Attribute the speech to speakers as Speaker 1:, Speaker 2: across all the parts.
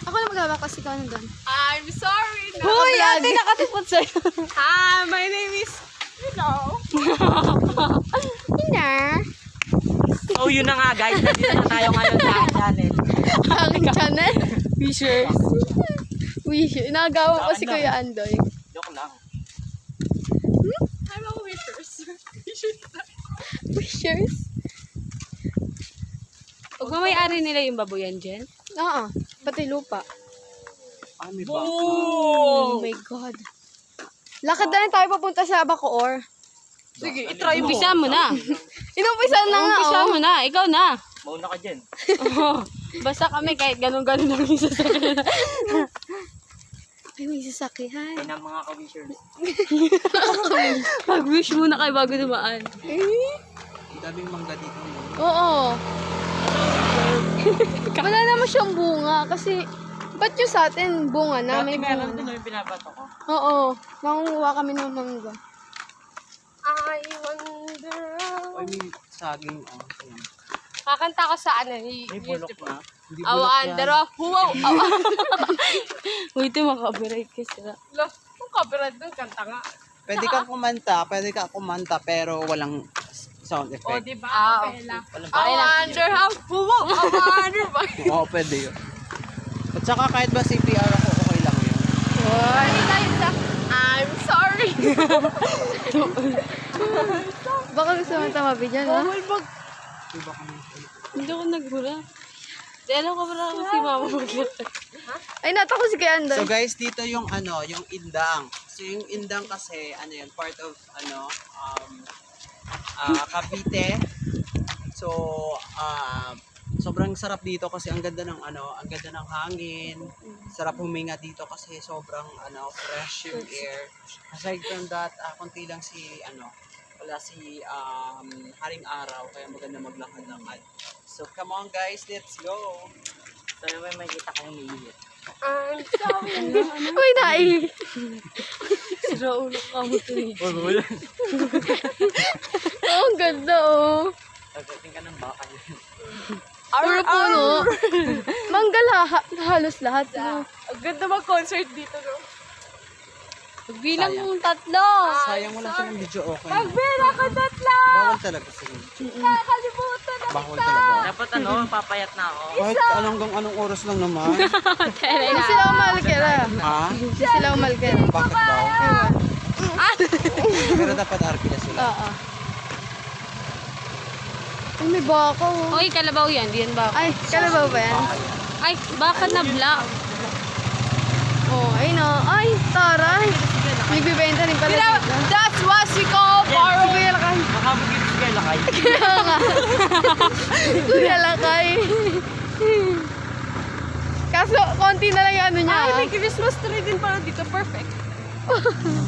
Speaker 1: Ako na mag-hawak kasi ikaw nandun.
Speaker 2: I'm sorry.
Speaker 1: Hoy, ate, nakatipot sa'yo.
Speaker 2: Hi, my name is... Hello.
Speaker 1: Ina.
Speaker 3: Oh, yun na nga guys. Nandito na tayo ngayon sa channel.
Speaker 1: Ang channel. Wishers. Wishers. Inagawa ko si
Speaker 3: Saan na?
Speaker 1: Kuya Andoy.
Speaker 3: Joke lang.
Speaker 2: I'm a waitress.
Speaker 1: Wishers?
Speaker 4: Pagmamayari nila yung baboyan dyan?
Speaker 1: Oo. Pati lupa.
Speaker 3: May ba?
Speaker 1: Oh my God. Lakad na lang tayo papunta sa Bacoor.
Speaker 2: Sige, itry mo.
Speaker 4: Umpisa mo na.
Speaker 1: Inumpisa na nga,
Speaker 4: Umpisa
Speaker 1: oh.
Speaker 4: mo na. Ikaw na.
Speaker 3: Mauna ka dyan.
Speaker 4: Basta kami kahit ganun-ganun lang yung sasakyan.
Speaker 1: Ay, may sasakyan.
Speaker 3: Ay ng mga ka-wishers.
Speaker 4: Mag-wish muna kayo bago dumaan.
Speaker 3: Ang daming mangga dito.
Speaker 1: Oo. Wala naman siyang bunga kasi ba't yung sa atin bunga na? May
Speaker 3: Dati meron
Speaker 1: bunga
Speaker 3: din
Speaker 1: na.
Speaker 3: yung binabato ko.
Speaker 1: Oo. Mangunguha kami ng mangga.
Speaker 2: I wonder...
Speaker 3: Ay, may saging. Oh, ayan.
Speaker 2: Kakanta ko sa ano,
Speaker 3: May bulok
Speaker 2: YouTube.
Speaker 3: na. Hindi
Speaker 2: I
Speaker 3: bulok
Speaker 2: wonder
Speaker 3: yan.
Speaker 2: wow.
Speaker 4: Wait, makabirate ka sila.
Speaker 2: Lo, kung copyright dun, kanta nga.
Speaker 5: Pwede ka kumanta pero walang sound
Speaker 2: O,
Speaker 5: effect.
Speaker 2: diba?
Speaker 4: Ah,
Speaker 2: Kapela.
Speaker 3: Walang
Speaker 2: I wonder how... Wow. I wonder ba?
Speaker 5: Oo, pwede yun. At saka kahit ba CPR ako, okay lang yun.
Speaker 2: Ano tayo sa... I'm sorry.
Speaker 1: Baka gusto mo tamabi dyan, ha?
Speaker 4: Hindi ako naghula. Di alam ko pala kung si mama maglata.
Speaker 1: Ay, nata ko si Kuya Andoy.
Speaker 5: So guys, dito yung yung indang. So yung indang kasi, yun, part of, Cavite. So, sobrang sarap dito kasi ang ganda ng hangin. Sarap huminga dito kasi sobrang fresh yung air. Aside from that, konti lang wala si haring araw kaya maganda maglakad-lakad. So come on guys, let's go.
Speaker 3: Sana may makita kayong umiinit.
Speaker 2: I'm sorry.
Speaker 1: Uy, nai.
Speaker 4: Sira ulo ka mo to eh.
Speaker 1: Oh, ang ganda, oh.
Speaker 3: Pagdating ka ng baka yun.
Speaker 1: Puro puno. Mangga halos lahat. No?
Speaker 2: Ang ganda mag-concert dito, no?
Speaker 4: Pagbilang
Speaker 5: Sayang.
Speaker 4: mong tatlo.
Speaker 5: Sayang wala siya ng video okay.
Speaker 2: Pagbira ko tatlo!
Speaker 5: Bawal talaga sa video.
Speaker 2: Nakalimutan na
Speaker 5: Bawal talaga.
Speaker 3: Dapat papayat na ako.
Speaker 5: Kahit anong oras lang naman.
Speaker 1: Hindi sila umalkera.
Speaker 5: Ha?
Speaker 1: Hindi sila umalkera.
Speaker 5: Bakit daw?
Speaker 1: Ewan.
Speaker 5: Pero dapat arkila sila.
Speaker 1: Oo. Ay, may baka, oh.
Speaker 4: Okay, kalabaw yan. Di yan baka.
Speaker 1: Ay, kalabaw ba yan?
Speaker 4: Ay, baka na black.
Speaker 1: Oh, ay no. Ay, taray. Nagbibenta rin pala dito.
Speaker 2: That's what we call
Speaker 1: Si Kuya Lakay.
Speaker 3: Makabugin si Kaya Lakay.
Speaker 1: Kaya nga. Kuya Lakay. Kaso, konti na lang yung ano niya.
Speaker 2: Ay, may Christmas tree din pala dito. Perfect.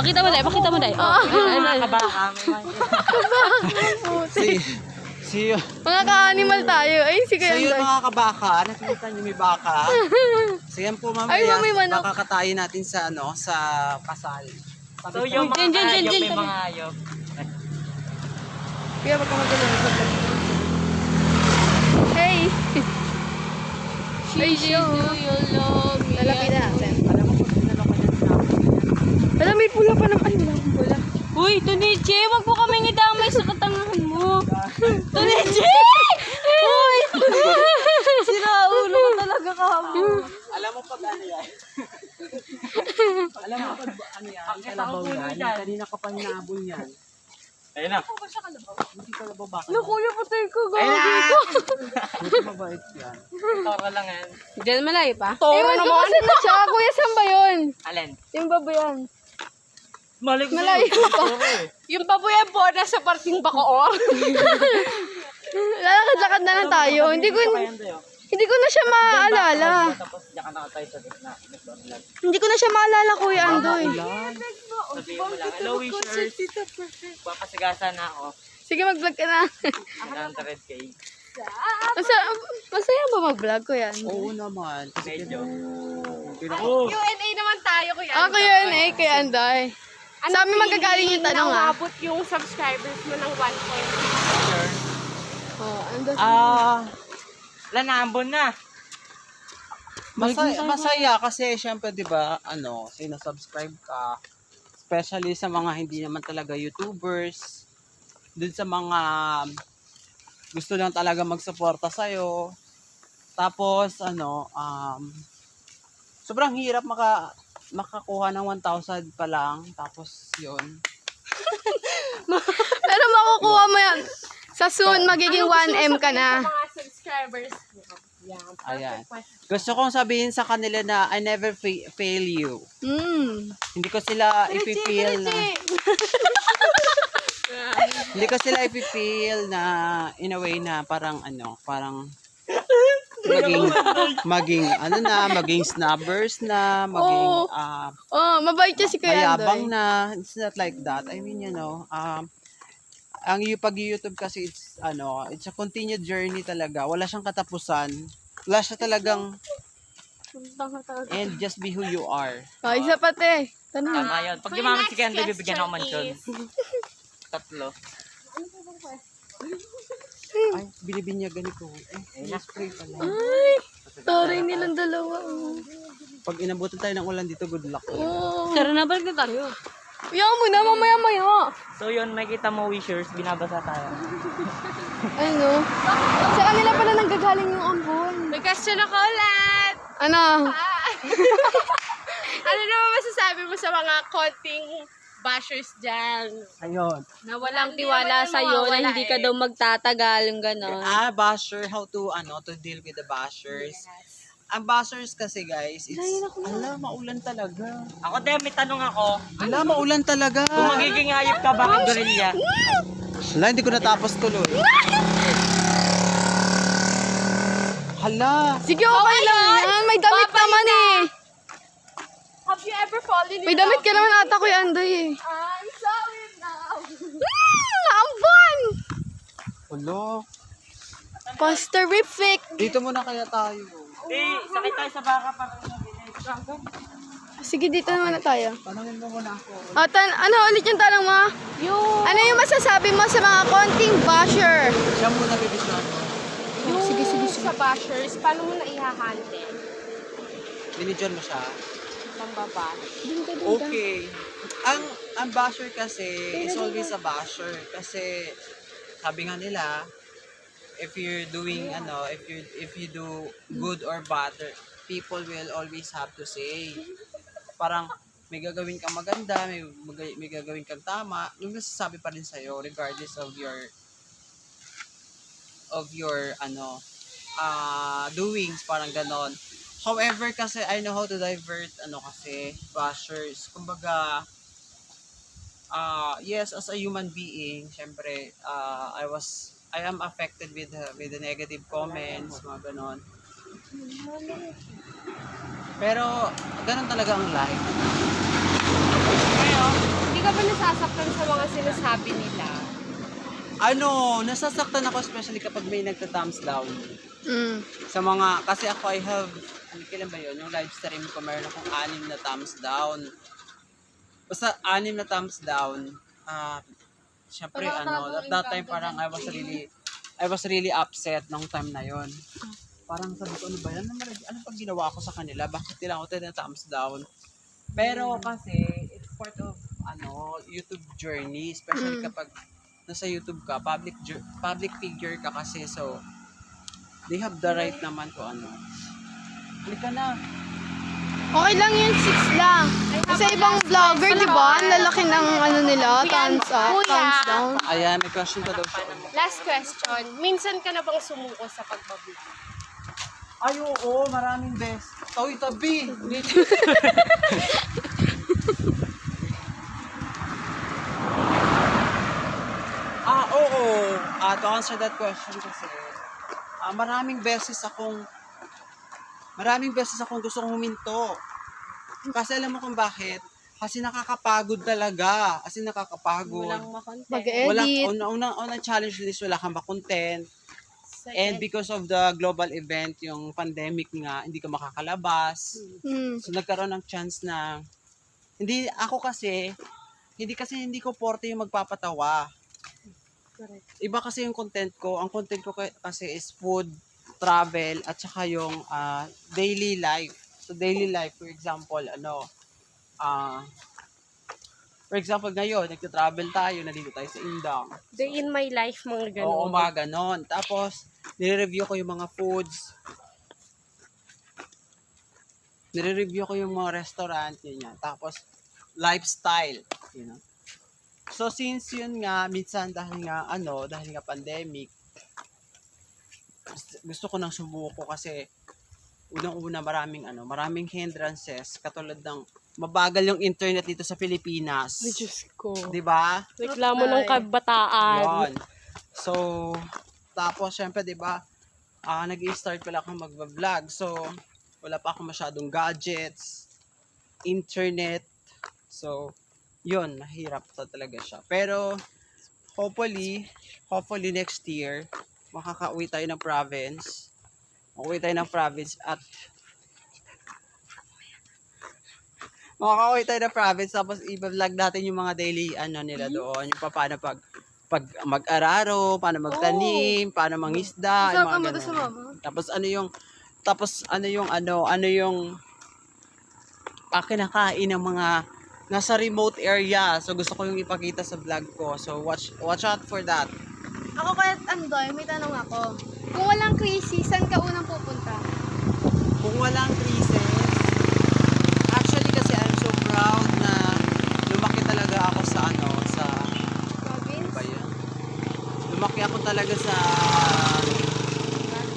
Speaker 4: Pakita mo dahil, pakita mo dahil.
Speaker 3: Mga kabaka.
Speaker 5: Si
Speaker 1: Mga ka-animal tayo. Ay, si Kuya
Speaker 5: So yun
Speaker 1: Andoy.
Speaker 5: mga kabaka, nakikita niyo may baka. So yan po
Speaker 1: Ay,
Speaker 5: mamaya,
Speaker 1: may manok.
Speaker 5: makakatayin natin sa sa kasal.
Speaker 3: So yung mga
Speaker 4: Dyan,
Speaker 3: hayop, may
Speaker 4: dyan.
Speaker 3: mga hayop.
Speaker 1: Kuya, wag ka magaling. Hey! Hey, show. Lalapit natin. Alam, may pula pa naman. Ay, wala akong pula.
Speaker 4: Uy, Tunichi, wag mo kaming idamay sa katangahan mo. Tunichi! Uy! Sira ulo ko talaga ka mo.
Speaker 5: Alam mo pag ano yan? Alam mo pag ano yan? Ang kalabaw yan. Kanina ka pa nabol yan.
Speaker 3: Ayun na.
Speaker 5: Hindi kalabaw baka.
Speaker 1: Kuya, patay ko.
Speaker 3: Ayun na.
Speaker 5: Hindi mabait yan.
Speaker 3: Toro lang yan.
Speaker 4: Diyan malayo pa?
Speaker 1: Ewan ko kasi na siya. Kuya, saan ba yun?
Speaker 3: Alin?
Speaker 1: Yung baboyan.
Speaker 3: Malik
Speaker 1: Malayo pa.
Speaker 2: Yung baboyan po, nasa parting Bacoor.
Speaker 1: Lalakad-lakad na lang tayo. Hindi ko na siya maaalala.
Speaker 3: Tapos diyan ka nakatay sa gitna.
Speaker 1: Hindi ko na siya maalala, Kuya Andoy.
Speaker 3: Sabihin mo lang, hello wishers. Papasigasan na ako.
Speaker 1: Sige, mag-vlog ka na.
Speaker 3: 100K.
Speaker 1: Masaya ba mag-vlog, Kuya Andoy?
Speaker 5: Oo naman.
Speaker 3: Medyo.
Speaker 2: Q&A naman tayo, kuya.
Speaker 1: Ah, Kuya Andoy, Kuya Andoy. Sa amin magagaling yung tanong, ha?
Speaker 2: Naabot yung subscribers mo ng 1 point.
Speaker 1: Oh, Andoy.
Speaker 3: Lanambon na.
Speaker 5: Masaya kasi syempre 'di ba, sinasubscribe ka, especially sa mga hindi naman talaga YouTubers, dun sa mga gusto lang talaga magsuporta sa Tapos sobrang hirap makakuha ng 1,000 pa lang, tapos 'yun.
Speaker 1: Pero makukuha mo yan. Sa soon, magiging 1M ka na.
Speaker 2: Mga subscribers mo. Yan.
Speaker 5: Ayan. Gusto kong sabihin sa kanila na I never fail you. Hindi ko sila ipipil na hindi ko sila ipipil na in a way na parang maging snubbers na, maging
Speaker 1: Mabait siya si Kuya
Speaker 5: mayabang
Speaker 1: Andoy.
Speaker 5: na. It's not like that. I mean, ang pag-YouTube kasi it's a continued journey talaga. Wala siyang katapusan. Wala siya talagang and just be who you are.
Speaker 1: Isa pati. Tanong.
Speaker 3: Tama yun. Pag yumaman si Kendo, bibigyan ako mansyon. 3.
Speaker 5: Ay, binibinyagan ko. Spray pala.
Speaker 1: Sorry nilang dalawa.
Speaker 5: Pag inabutan tayo ng ulan dito, good luck.
Speaker 4: Tara na, balik na tayo.
Speaker 1: Yan mo na, mamaya-maya.
Speaker 3: So yun, makikita mo wishers, binabasa tayo.
Speaker 1: Ano? Sa kanila pala nanggagaling yung ambon.
Speaker 2: May question ako ulit.
Speaker 1: Ano?
Speaker 2: Ano naman masasabi mo sa mga konting bashers dyan?
Speaker 5: Ayun.
Speaker 2: Na
Speaker 4: Walang tiwala sa'yo na hindi ka daw magtatagal, yung gano'n.
Speaker 5: Basher, how to deal with the bashers. Ang bashers kasi guys, maulan talaga.
Speaker 3: Ako din, may tanong ako.
Speaker 5: Maulan talaga.
Speaker 3: Kung magiging hayop ka, bakit gorilla?
Speaker 5: Hindi ko natapos tuloy. Hala.
Speaker 1: Sige, okay lang yan. May damit naman eh.
Speaker 2: Have you ever fallen in
Speaker 1: May damit ka naman ata, Kuya Andoy eh.
Speaker 2: I'm sorry now.
Speaker 1: Ang fun!
Speaker 5: Hala.
Speaker 1: Posterific.
Speaker 5: Dito muna kaya tayo.
Speaker 3: Sakit tayo sa baka parang
Speaker 1: Sige, dito naman na tayo.
Speaker 5: Tanungin mo muna ako.
Speaker 1: Ano ulit yung tanong mo? Ano yung masasabi mo sa mga konting basher?
Speaker 5: Siya muna bibisyon mo.
Speaker 1: Sige.
Speaker 2: Sa bashers, paano mo na ihahandle?
Speaker 5: Binidyon mo siya.
Speaker 2: Pambabash.
Speaker 5: Okay. Ang basher kasi is always a basher. Kasi sabi nga nila, if you're doing if you do good or bad, people will always have to say. Parang may gagawin kang maganda, may gagawin kang tama, yung nasasabi pa rin sa'yo regardless of your doings, parang ganon. However, kasi I know how to divert bashers. Kumbaga, yes, as a human being, syempre, I am affected with the negative comments, mga ganon. Pero, ganon talaga ang life.
Speaker 2: Hindi ka ba nasasaktan sa mga sinasabi nila?
Speaker 5: Nasasaktan ako especially kapag may nagta-thumbs down. Sa mga, kasi ako I have, kailan ba yun? Yung live stream ko, meron akong 6 na thumbs down. Basta 6 na thumbs down. Syempre, at that time parang I was really upset nung time na yon. Parang sabi ko, ano ba yan? Ano pag ginawa ko sa kanila? Bakit nila ako na thumbs down? Pero kasi, it's part of YouTube journey. Especially kapag nasa YouTube ka, public figure ka kasi. So, they have the right naman to Halika na.
Speaker 1: Okay lang yun, 6 lang. Kasi ibang vlogger, di ba? Ang lalaki ng nila, thumbs up, thumbs down.
Speaker 5: Ayan, may question pa daw siya.
Speaker 2: Last question. Minsan ka na bang sumuko sa pagbablog?
Speaker 5: Ay, oo, maraming best. Tawi tabi. Oo. To answer that question kasi, maraming beses akong gustong huminto. Kasi alam mo kung bakit? Kasi nakakapagod talaga. As in, nakakapagod.
Speaker 1: Mag-edit.
Speaker 5: Unang challenge list, wala kang ba-content. And because of the global event, yung pandemic nga, hindi ka makakalabas. So, nagkaroon ng chance na, hindi ko porte yung magpapatawa. Iba kasi yung content ko. Ang content ko kasi is food, travel at saka yung daily life. So daily life, for example, for example ngayon, nagta-travel tayo, nandito tayo sa Indang.
Speaker 2: Day in my life, mga
Speaker 5: Oo,
Speaker 2: ganun.
Speaker 5: mga ganon. Tapos, nire-review ko yung mga foods. Nire-review ko yung mga restaurant, yun yan. Tapos, lifestyle, you know. So, since yun nga, minsan dahil nga pandemic, gusto ko nang subuko kasi unang-una maraming hindrances katulad ng mabagal yung internet dito sa Pilipinas.
Speaker 2: Ay, Diyos ko.
Speaker 5: 'Di ba?
Speaker 2: Reklamo ng kabataan.
Speaker 5: Yun. So, tapos syempre 'di ba, nag-i-start pala akong mag-vlog. So, wala pa akong masyadong gadgets, internet. So, yun, mahirap talaga siya. Pero hopefully next year makaka-uwi tayo ng province. Tapos i-vlog natin yung mga daily nila doon, yung paano pag mag-araro, paano magtanim, paano mangisda, yung
Speaker 1: Saan ka
Speaker 5: mga
Speaker 1: mo to sa
Speaker 5: ganun.
Speaker 1: mama?
Speaker 5: Tapos ano yung kinakain ng mga nasa remote area. So gusto ko yung ipakita sa vlog ko. So watch out for that.
Speaker 1: Ako kahit Andoy, may tanong ako. Kung walang crisis, saan ka unang pupunta?
Speaker 5: Kung walang crisis, actually kasi I'm so proud na lumaki talaga ako sa
Speaker 1: Province?
Speaker 5: ba yun? Lumaki ako talaga sa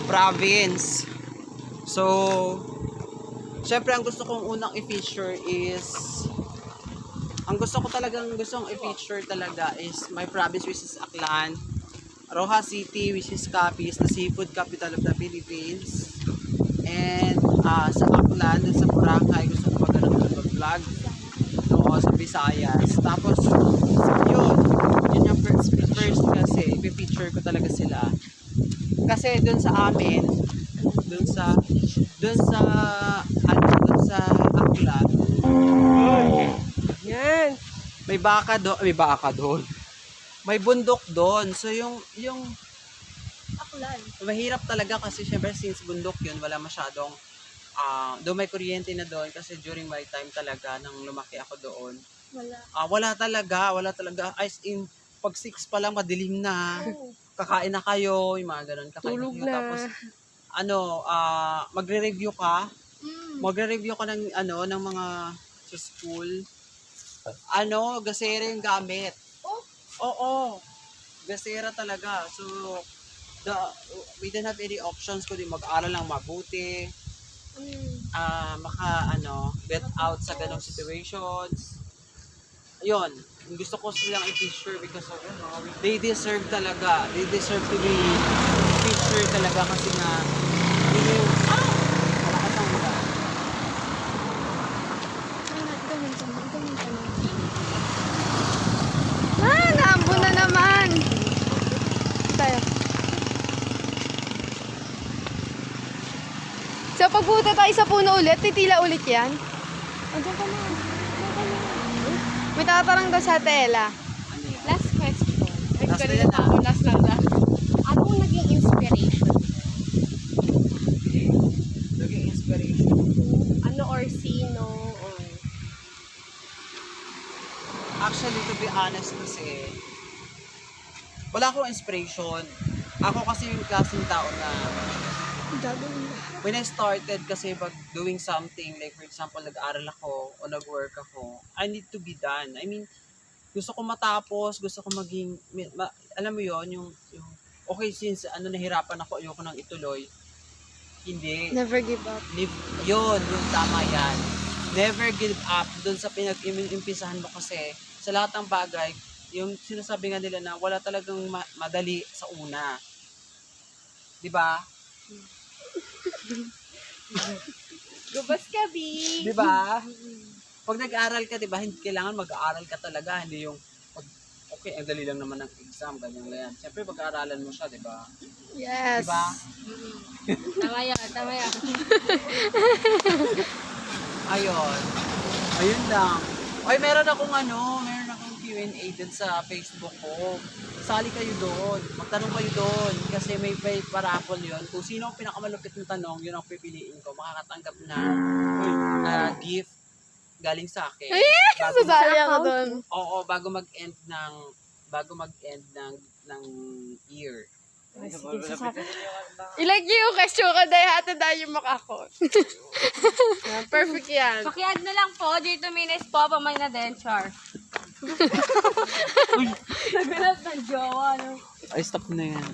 Speaker 5: province. So, syempre ang gusto kong unang i-feature is my province, which is Aklan, Rojas City, which is Capiz, the seafood capital of the Philippines. And sa Aklan, dun sa Boracay, gusto ko mag-vlog. Oo, sa Visayas. Tapos, yun yung first kasi, i-feature ko talaga sila. Kasi dun sa amin, dun sa Aklan,
Speaker 2: Yan.
Speaker 5: may baka doon. May bundok doon. So yung
Speaker 1: Aklan.
Speaker 5: mahirap talaga kasi syempre since bundok yun, wala masyadong doon may kuryente na doon kasi during my time talaga nang lumaki ako doon.
Speaker 1: Wala.
Speaker 5: Wala talaga. As in, pag 6 pa lang madilim na. Kakain na kayo, yung mga ganun. Kakain
Speaker 2: Tulog
Speaker 5: kayo.
Speaker 2: na.
Speaker 5: Tapos magre-review ka.
Speaker 1: Mm.
Speaker 5: Magre-review ka ng ng mga sa school. Gasera yung gamit. Oo. Gasera talaga. So, we didn't have any options kundi mag-aral lang mabuti. Get out sa ganong situations. Ayun. Gusto ko silang i-feature because of, they deserve talaga. They deserve to be featured talaga kasi nga, malakas ang ulan.
Speaker 1: Naambo na naman. Tayo. So, pagpunta tayo sa puno ulit, titila ulit yan. Andiyan ka na. May tatarang daw sa tela.
Speaker 2: Last question. Ay,
Speaker 5: Last
Speaker 2: kanina
Speaker 5: na yan,
Speaker 2: ako, last lang na. Anong naging inspiration?
Speaker 5: Naging inspiration.
Speaker 2: Ano or sino? Or...
Speaker 5: Actually, to be honest kasi, wala akong inspiration. Ako kasi yung klaseng tao na when I started kasi pag doing something, like for example, nag-aral ako o nag-work ako, I need to be done. I mean, gusto ko matapos, gusto ko maging, alam mo yon yung okay, since nahirapan ako, ayoko nang ituloy. Hindi.
Speaker 1: Never give up.
Speaker 5: Yung tama yan. Never give up dun sa pinag-impisahan mo kasi sa lahat ng bagay, yung sinasabi nga nila na wala talagang madali sa una. 'Di ba?
Speaker 2: Gubas ka, B!
Speaker 5: 'Di ba? Pag nag-aral ka, 'di ba, hindi kailangan mag-aaral ka talaga, hindi yung okay, ang dali lang naman ng exam, ganyan. Siyempre pag-aaralan mo siya, 'di ba?
Speaker 1: Yes.
Speaker 5: 'Di ba?
Speaker 2: Tama yan.
Speaker 5: Ayun lang. Ay, meron akong Q&A dun sa Facebook ko. Sali kayo doon. Magtanong kayo doon. Kasi may parapol yun. Kung sino ang pinakamalupit ng tanong, yun ang pipiliin ko. Makakatanggap na gift galing sa akin.
Speaker 1: Sasali ako doon.
Speaker 5: Oo, bago mag-end ng year.
Speaker 2: Ilag yung question ko dahil hata tayo makakot. Perfect yan.
Speaker 4: Pakiad na lang po, dito minutes po, pamay na din, char. Naganap ng jowa, no?
Speaker 5: Ay, stop na yan.